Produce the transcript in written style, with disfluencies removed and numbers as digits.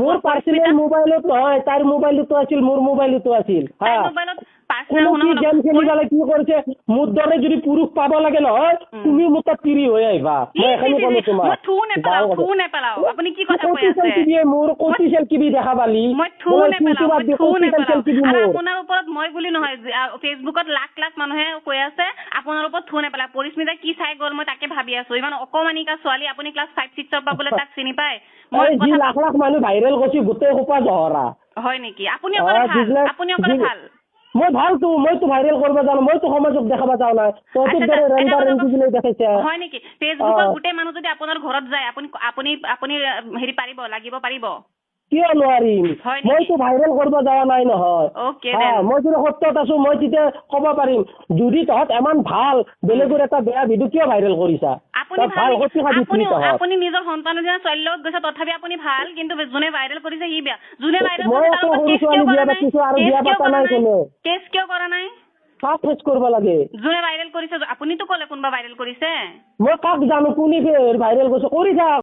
মোৰ পাৰ্চনেল মোবাইলত নহয়, তাইৰ মোবাইলতো আছিল, মোৰ মোবাইলতো আছিল। গেম খেলি পেলাই কি কৰিছে, মোৰ দৰে যদি পুৰুষ পাব লাগে নহয়, তুমি মোৰ তাত তিৰি হৈ আহিবা। মই এখনি ক'লো তোমাক। মোৰ কতি চেলকিবি দেখা পালি। আপোনাৰ ওপৰত মই বুলি নহয়, ফেচবুকত লাখ লাখ মানুহে কৈ আছে আপোনাৰ ওপৰত থু নেপেলা। পৰিস্মিতাই কি চাই গ'ল মই তাকে ভাবি আছো। ইমান অকমানিকা ছোৱালী, আপুনি ক্লাছ 5-6 পৰা বোলে তাক চিনি পায়। লাখ লাখ মানুহ ভাইৰেল কৰিছে, গোটেই সোপা জহৰা। হয় নেকি? আপুনি অকলে ভাল। মই ভালতো, মইতো ভাইৰেল কৰিব জানো, মইতো সমাজক দেখাব যাওঁ নাই। হয় নেকি? ফেচবুকৰ গোটেই মানুহ যদি আপোনাৰ ঘৰত যায়, আপুনি হেৰি লাগিব পাৰিব? কিয় নোৱাৰিম? মইতো ভাইৰেল কৰিব যোৱা নাই নহয়। মই যদি সত্যত আছো, মই তেতিয়া ক'ব পাৰিম, যদি তহঁত ইমান ভাল, বেলেগৰ এটা বেয়া ভিডিঅ' কিয় ভাইৰেল কৰিছা? আপুনি নিজৰ সন্তানৰ দিনা ছোৱালীৰ লগত গৈছে, তথাপি আপুনি ভাল, কিন্তু যোনে ভাইৰেল কৰিছে সি বেয়া। যোনে ভাইৰেল কৰিছে কেছ কিয় কৰা নাই? কাক ফেচ কৰিব লাগে? যোনে ভাইৰেল কৰিছে, আপুনিতো ক'লে কোনোবা ভাইৰেল কৰিছে। মই কাক জানো কোনে ভাইৰেল কৰিছে, কৰি থাক।